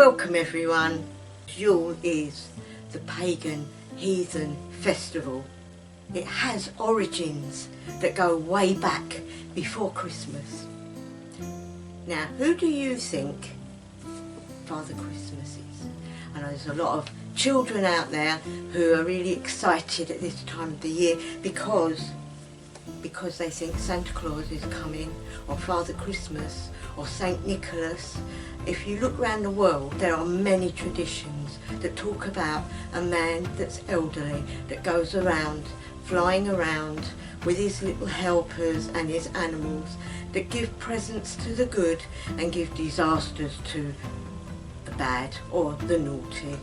Welcome everyone. Yule is the pagan heathen festival. It has origins that go way back before Christmas. Now, who do you think Father Christmas is? I know there's a lot of children out there who are really excited at this time of the year because they think Santa Claus is coming, or Father Christmas, or Saint Nicholas. If you look around the world, there are many traditions that talk about a man that's elderly, that goes around, flying around with his little helpers and his animals, that give presents to the good and give disasters to the bad or the naughty,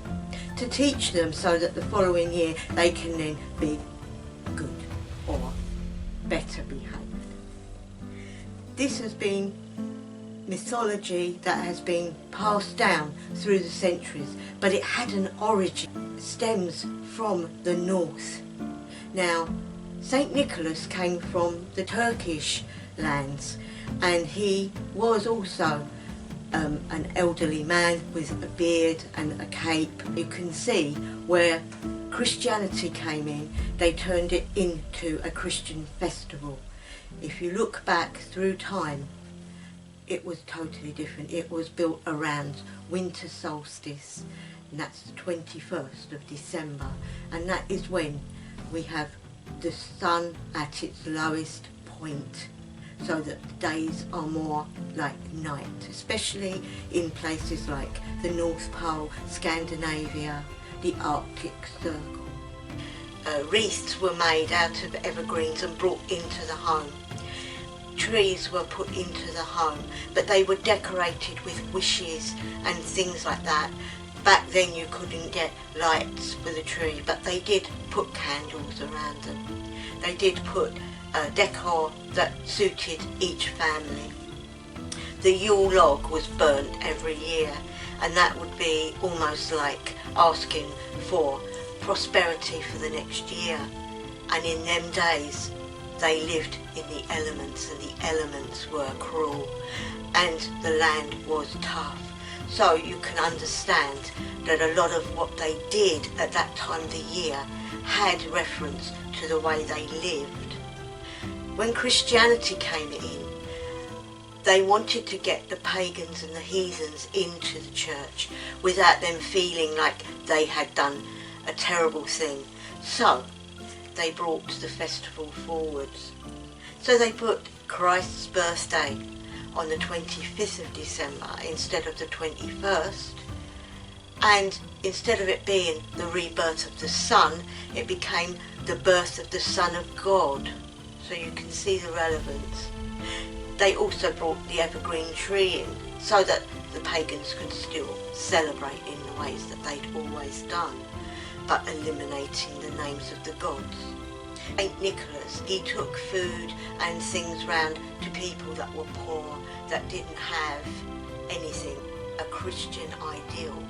to teach them so that the following year they can then be good or better behaved. This has been mythology that has been passed down through the centuries, but it had an origin. It stems from the north. Now, Saint Nicholas came from the Turkish lands, and he was also an elderly man with a beard and a cape. You can see where Christianity came in, they turned it into a Christian festival. If you look back through time, it was totally different. It was built around winter solstice, and that's the 21st of December, and that is when we have the sun at its lowest point, so that the days are more like night, especially in places like the North Pole, Scandinavia, the Arctic Circle. Wreaths were made out of evergreens and brought into the home. Trees were put into the home, but they were decorated with wishes and things like that. Back then you couldn't get lights for the tree, but they did put candles around them. They did put decor that suited each family. The Yule log was burnt every year, and that would be almost like asking for prosperity for the next year. And in them days they lived in the elements, and the elements were cruel and the land was tough. So you can understand that a lot of what they did at that time of the year had reference to the way they lived. When Christianity came in, they wanted to get the pagans and the heathens into the church without them feeling like they had done a terrible thing. So they brought the festival forwards. So they put Christ's birthday on the 25th of December instead of the 21st, and instead of it being the rebirth of the sun, it became the birth of the Son of God. So you can see the relevance. They also brought the evergreen tree in so that the pagans could still celebrate in the ways that they'd always done, but eliminating the names of the gods. Saint Nicholas, he took food and things round to people that were poor, that didn't have anything, a Christian ideal.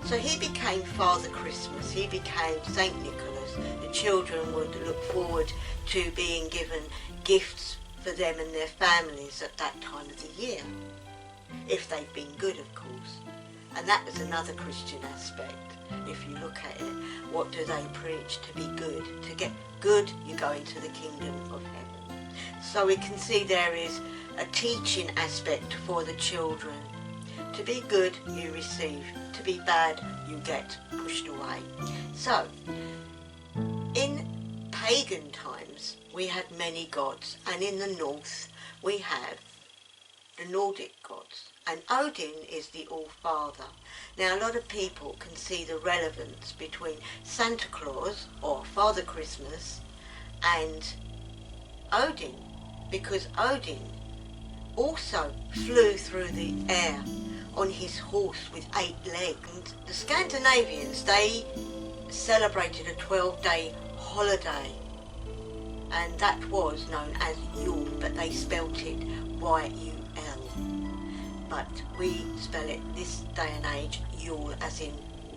So he became Father Christmas, he became Saint Nicholas. The children would look forward to being given gifts for them and their families at that time of the year, if they'd been good, of course. And that was another Christian aspect. If you look at it, what do they preach? To be good. To get good, you go into the kingdom of heaven. So we can see there is a teaching aspect for the children. To be good, you receive. To be bad, you get pushed away. So, in pagan times, we had many gods, and in the north, we have the Nordic gods. And Odin is the All Father. Now, a lot of people can see the relevance between Santa Claus, or Father Christmas, and Odin, because Odin also flew through the air on his horse with 8 legs. And the Scandinavians, they celebrated a 12-day holiday, and that was known as Yule, but they spelt it Y-U-L. But we spell it this day and age Yule as in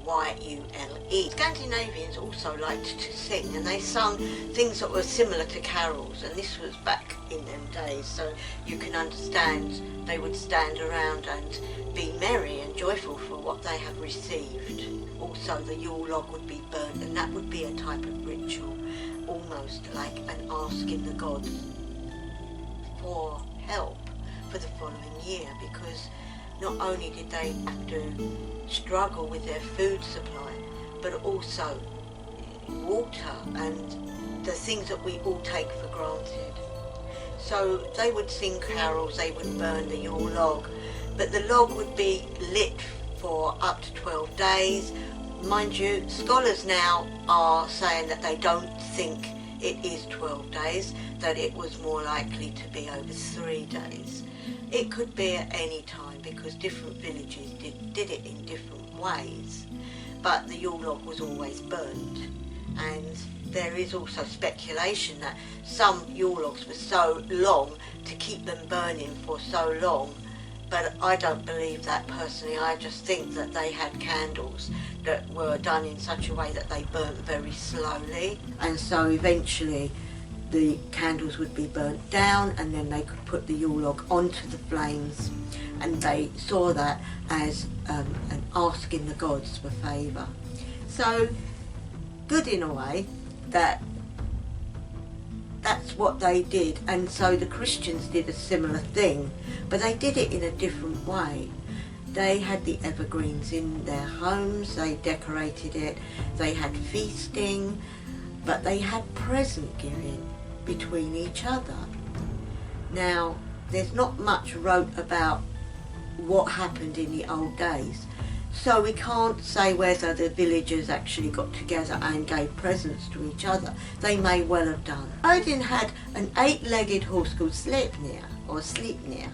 Y-U-L-E. Scandinavians also liked to sing, and they sung things that were similar to carols, and this was back in them days, so you can understand they would stand around and be merry and joyful for what they have received. Also the Yule log would be burnt, and that would be a type of ritual, almost like an asking the gods for help for the following year, because not only did they have to struggle with their food supply, but also water and the things that we all take for granted. So they would sing carols, they would burn the Yule log, but the log would be lit for up to 12 days. Mind you, scholars now are saying that they don't think it is 12 days, that it was more likely to be over 3 days. It could be at any time because different villages did it in different ways, but the Yule log was always burnt. And there is also speculation that some Yule logs were so long to keep them burning for so long, but I don't believe that personally. I just think that they had candles that were done in such a way that they burnt very slowly, and so eventually the candles would be burnt down, and then they could put the Yule log onto the flames, and they saw that as an asking the gods for favour. So good in a way that that's what they did, and so the Christians did a similar thing, but they did it in a different way. They had the evergreens in their homes, they decorated it, they had feasting, but they had present giving between each other. Now, there's not much wrote about what happened in the old days, so we can't say whether the villagers actually got together and gave presents to each other. They may well have done. Odin had an 8-legged horse called Sleipnir, or Sleipnir,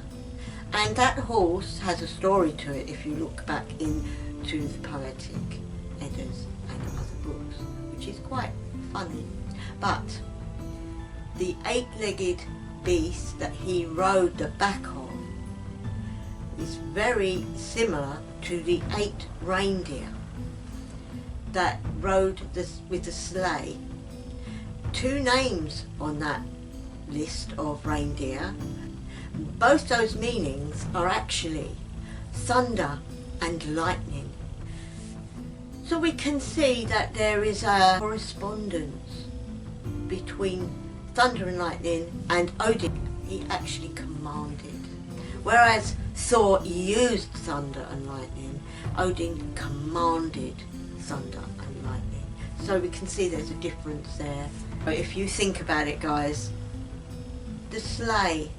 and that horse has a story to it if you look back into the poetic Eddas and other books, which is quite funny. But the 8-legged beast that he rode the back of is very similar to the 8 reindeer that rode with the sleigh. 2 names on that list of reindeer. Both those meanings are actually thunder and lightning. So we can see that there is a correspondence between thunder and lightning, and Odin, he actually commanded. Whereas Thor used thunder and lightning, Odin commanded thunder and lightning. So we can see there's a difference there. But if you think about it, guys, the sleigh,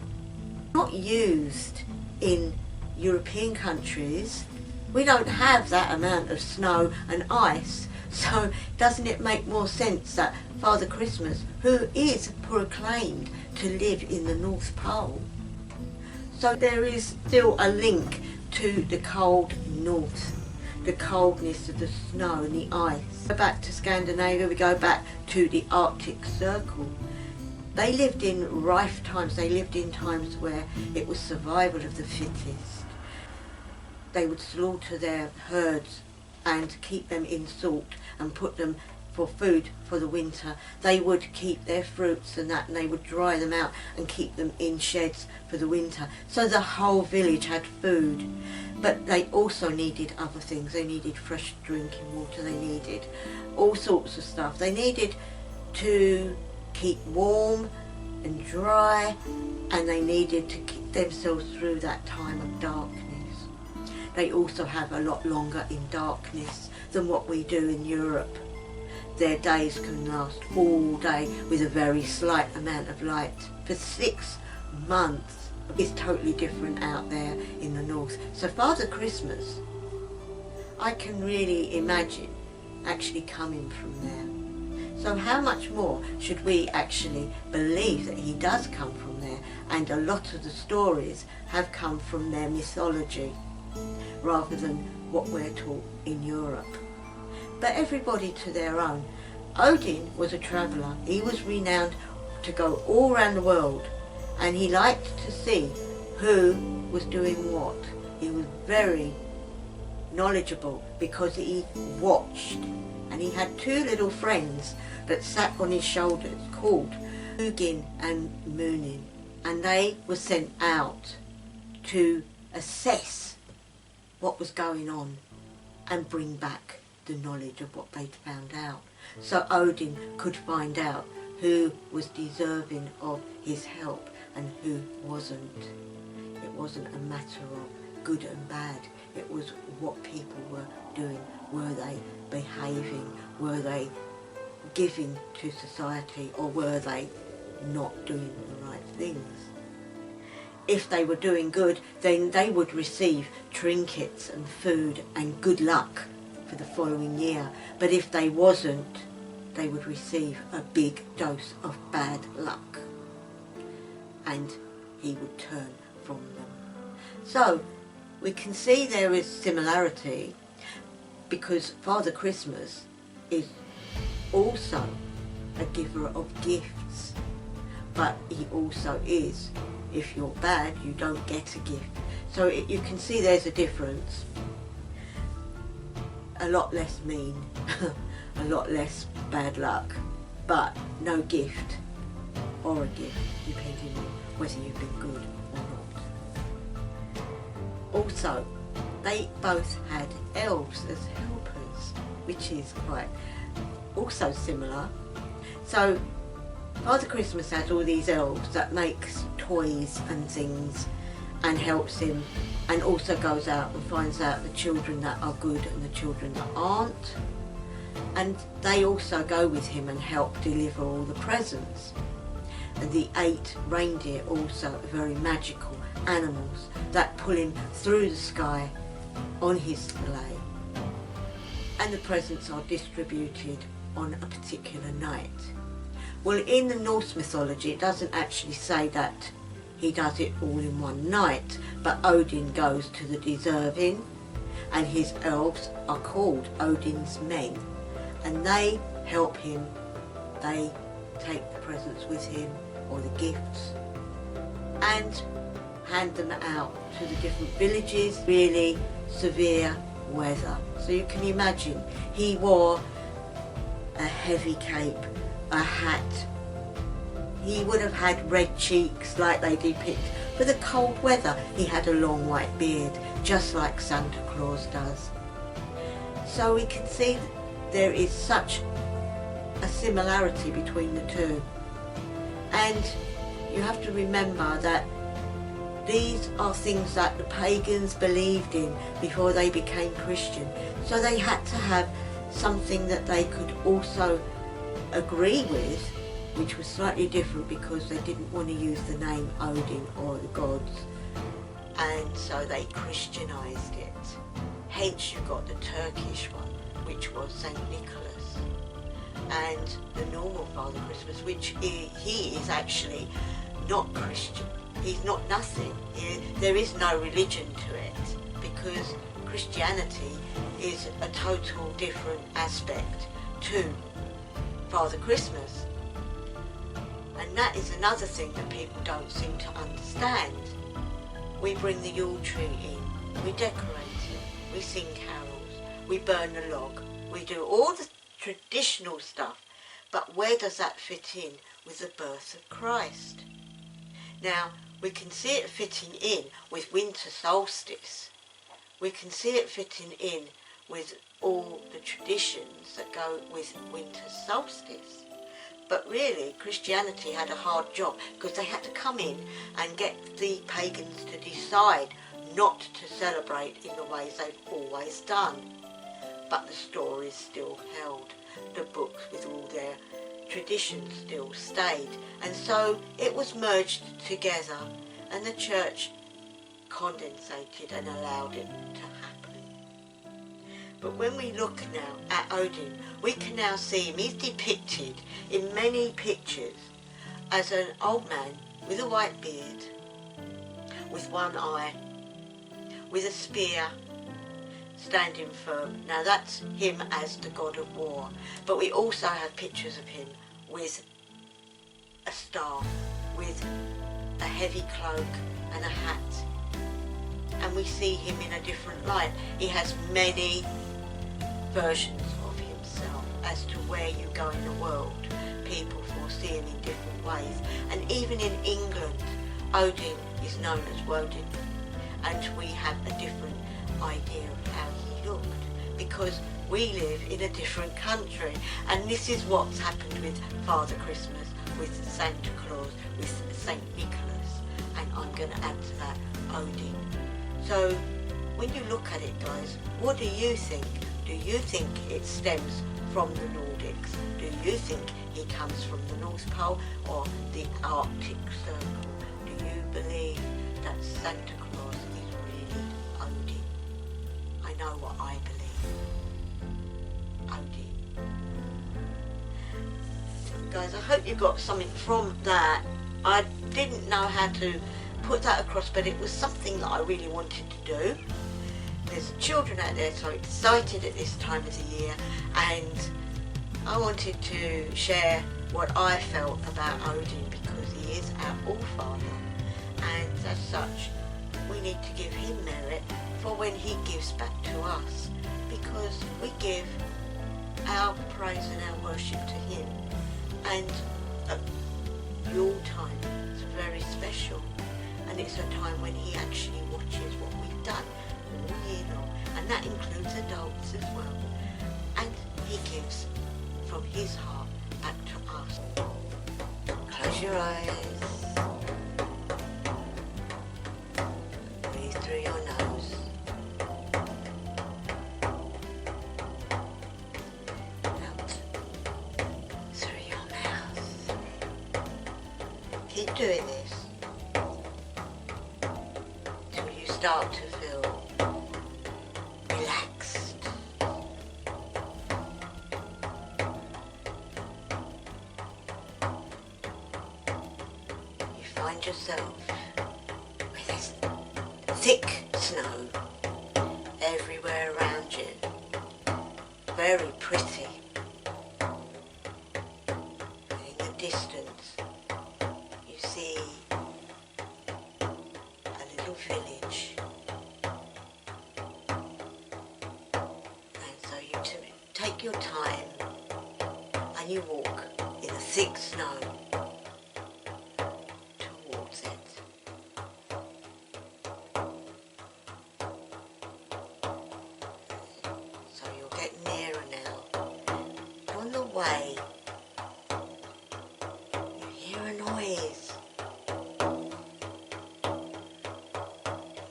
not used in European countries. We don't have that amount of snow and ice, so doesn't it make more sense that Father Christmas, who is proclaimed to live in the North Pole, so there is still a link to the cold north, the coldness of the snow and the ice. Go back to Scandinavia, we go back to the Arctic Circle. They lived in rife times, they lived in times where it was survival of the fittest. They would slaughter their herds and keep them in salt and put them for food for the winter. They would keep their fruits and that, and they would dry them out and keep them in sheds for the winter. So the whole village had food, but they also needed other things. They needed fresh drinking water, they needed all sorts of stuff. They needed to keep warm and dry, and they needed to keep themselves through that time of darkness. They also have a lot longer in darkness than what we do in Europe. Their days can last all day with a very slight amount of light. For 6 months, it's totally different out there in the north. So Father Christmas, I can really imagine actually coming from there. So how much more should we actually believe that he does come from there? And a lot of the stories have come from their mythology rather than what we're taught in Europe. But everybody to their own. Odin was a traveller. He was renowned to go all around the world, and he liked to see who was doing what. He was very knowledgeable because he watched, and he had two little friends that sat on his shoulders called Hugin and Munin, and they were sent out to assess what was going on and bring back the knowledge of what they'd found out. So Odin could find out who was deserving of his help and who wasn't. It wasn't a matter of good and bad, it was what people were doing. Were they behaving? Were they giving to society, or were they not doing the right things? If they were doing good, then they would receive trinkets and food and good luck for the following year. But if they wasn't, they would receive a big dose of bad luck, and he would turn from them. So we can see there is similarity, because Father Christmas is also a giver of gifts, but he also is, if you're bad, you don't get a gift. So you can see there's a difference. A lot less mean, a lot less bad luck, but no gift, or a gift, depending on whether you've been good or not. Also, they both had elves as helpers, which is quite also similar. So Father Christmas has all these elves that makes toys and things and helps him, and also goes out and finds out the children that are good and the children that aren't, and they also go with him and help deliver all the presents. And the 8 reindeer also are very magical animals that pull him through the sky on his sleigh, and the presents are distributed on a particular night. Well, in the Norse mythology it doesn't actually say that he does it all in one night, but Odin goes to the deserving, and his elves are called Odin's men, and they help him. They take the presents with him, or the gifts, and hand them out to the different villages. Really severe weather, so you can imagine he wore a heavy cape, a hat. He would have had red cheeks like they depict. For the cold weather, he had a long white beard, just like Santa Claus does. So we can see that there is such a similarity between the two. And you have to remember that these are things that the pagans believed in before they became Christian. So they had to have something that they could also agree with, which was slightly different, because they didn't want to use the name Odin or the gods, and so they Christianized it. Hence you got the Turkish one, which was Saint Nicholas, and the normal Father Christmas, which he is actually not Christian. He's not nothing. There is no religion to it, because Christianity is a total different aspect to Father Christmas. And that is another thing that people don't seem to understand. We bring the Yule tree in, we decorate it, we sing carols, we burn the log, we do all the traditional stuff, but where does that fit in with the birth of Christ? Now, we can see it fitting in with winter solstice. We can see it fitting in with all the traditions that go with winter solstice. But really, Christianity had a hard job, because they had to come in and get the pagans to decide not to celebrate in the ways they've always done. But the stories still held. The books with all their traditions still stayed. And so it was merged together, and the church condensated and allowed it to happen. But when we look now at Odin, we can now see him. He's depicted in many pictures as an old man with a white beard, with one eye, with a spear, standing firm. Now that's him as the god of war. But we also have pictures of him with a staff, with a heavy cloak and a hat. and we see him in a different light. He has many versions of himself as to where you go in the world. People foresee him in different ways, and even in England, Odin is known as Woden, and we have a different idea of how he looked because we live in a different country, and this is what's happened with Father Christmas, with Santa Claus, with Saint Nicholas, and I'm going to add to that Odin. So when you look at it, guys, what do you think? Do you think it stems from the Nordics? Do you think he comes from the North Pole or the Arctic Circle? Do you believe that Santa Claus is really Odin? I know what I believe. Odin. Guys, I hope you got something from that. I didn't know how to put that across, but it was something that I really wanted to do. There's children out there so excited at this time of the year, and I wanted to share what I felt about Odin because he is our All Father, and as such we need to give him merit for when he gives back to us, because we give our praise and our worship to him, and Yule time is very special, and it's a time when he actually watches what we've done all year long, and that includes adults as well, and he gives from his heart back to us. Close your eyes, breathe through your nose, out through your mouth. Keep doing this till you start to feel relaxed. You find yourself with this thick snow everywhere around you. Very pretty. And in the distance you see a little village. And so you take your time and you walk in the thick snow towards it. So you'll get nearer now. On the way, you hear a noise.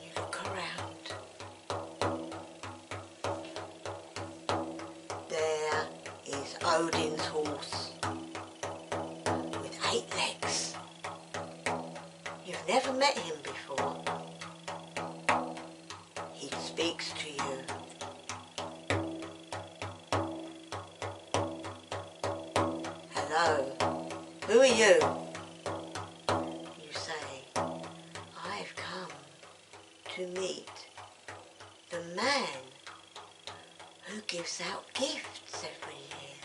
You look around. There is Odin's horse with 8 legs. You've never met him before. He speaks to you. Hello, who are you? You say, I've come to meet the man who gives out gifts every year.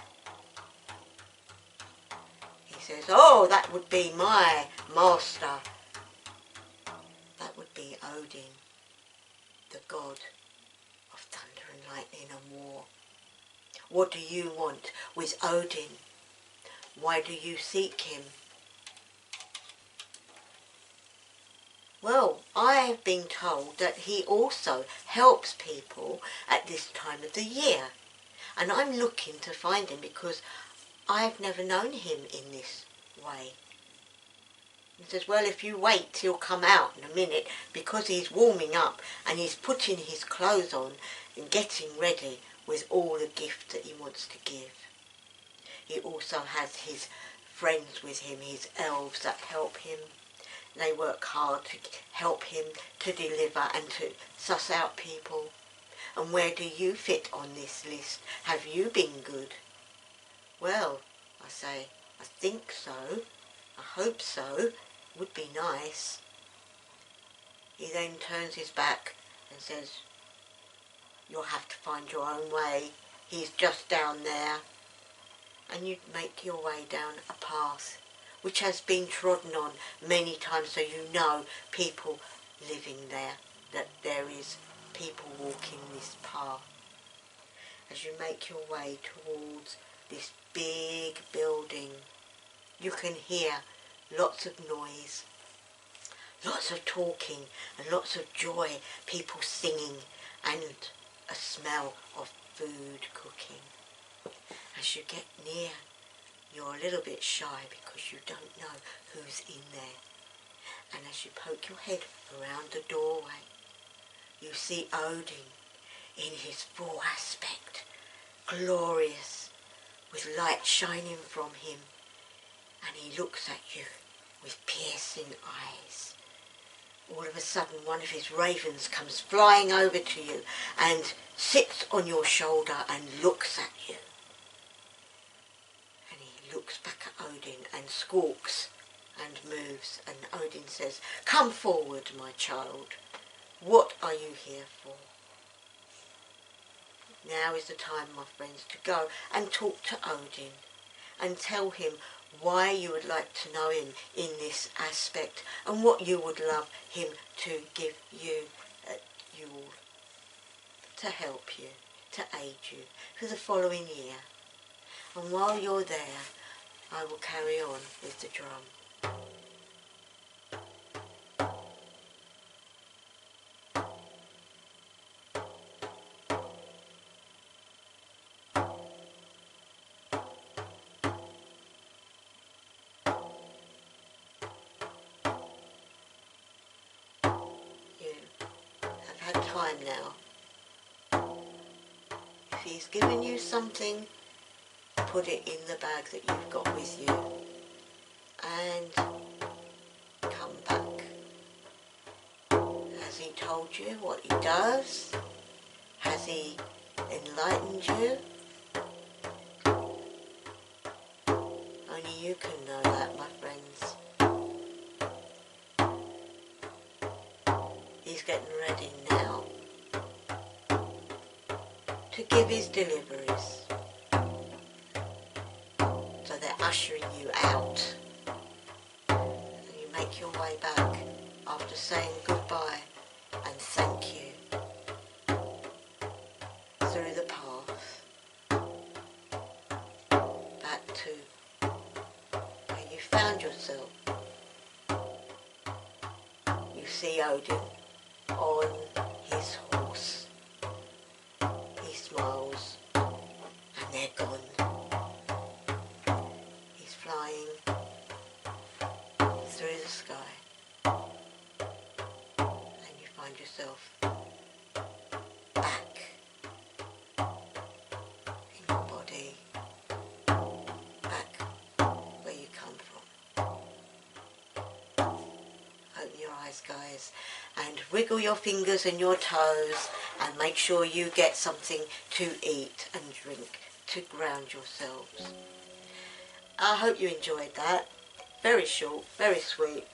He says, oh, that would be my master. That would be Odin, the god of thunder and lightning and war. What do you want with Odin? Why do you seek him? Well, I have been told that he also helps people at this time of the year. And I'm looking to find him because I've never known him in this way. He says, well, if you wait, he'll come out in a minute because he's warming up and he's putting his clothes on and getting ready with all the gifts that he wants to give. He also has his friends with him, his elves that help him. They work hard to help him to deliver and to suss out people. And where do you fit on this list? Have you been good? Well, I say, I think so. I hope so. Would be nice. He then turns his back and says, you'll have to find your own way. He's just down there. And you make your way down a path which has been trodden on many times, so you know people living there. that there is people walking this path. As you make your way towards this big building, you can hear lots of noise, lots of talking and lots of joy, people singing and a smell of food cooking. As you get near, you're a little bit shy because you don't know who's in there. And as you poke your head around the doorway, you see Odin in his full aspect, glorious, with light shining from him. And he looks at you with piercing eyes. All of a sudden, one of his ravens comes flying over to you and sits on your shoulder and looks at you. And he looks back at Odin and squawks and moves. And Odin says, "Come forward, my child. What are you here for?" Now is the time, my friends, to go and talk to Odin and tell him why you would like to know him in this aspect and what you would love him to give you at Yule, to help you, to aid you for the following year. And while you're there, I will carry on with the drum. Time now. If he's given you something, put it in the bag that you've got with you and come back. Has he told you what he does? Has he enlightened you? Only you can know that, my friends. He's getting ready now to give his deliveries. So they're ushering you out. And you make your way back after saying goodbye and thank you through the path back to where you found yourself. You see Odin on his horse. He smiles and they're gone. He's flying through the sky and you find yourself back in your body, back where you come from. Open your eyes, guys, and wiggle your fingers and your toes and make sure you get something to eat and drink to ground yourselves. I hope you enjoyed that. Very short, very sweet.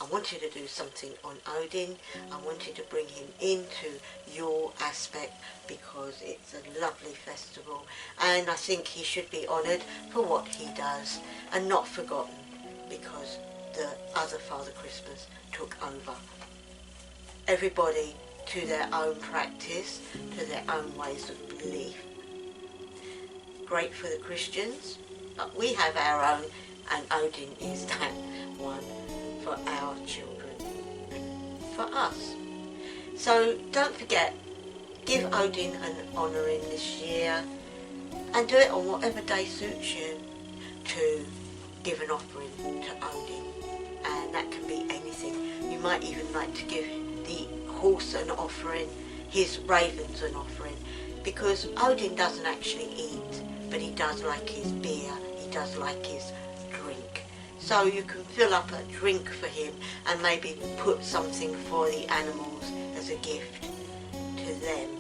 I wanted to do something on Odin. I wanted to bring him into your aspect because it's a lovely festival and I think he should be honoured for what he does and not forgotten because the other Father Christmas took over. Everybody to their own practice, to their own ways of belief. Great for the Christians, but we have our own, and Odin is that one for our children, for us. So don't forget, give Odin an honouring this year and do it on whatever day suits you to give an offering to Odin, and that can be anything. You might even like to give the horse an offering, his ravens an offering, because Odin doesn't actually eat, but he does like his beer, he does like his drink. So you can fill up a drink for him and maybe put something for the animals as a gift to them,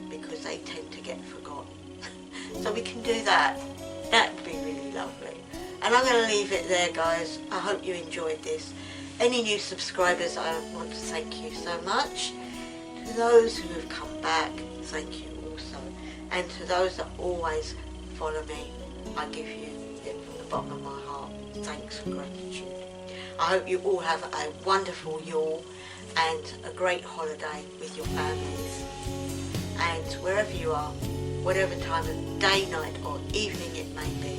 because they tend to get forgotten. So we can do that. That would be really lovely. And I'm going to leave it there, guys. I hope you enjoyed this. Any new subscribers, I want to thank you so much. To those who have come back, thank you also. And to those that always follow me, I give you it from the bottom of my heart. Thanks and gratitude. I hope you all have a wonderful Yule and a great holiday with your families. And wherever you are, whatever time of day, night or evening it may be,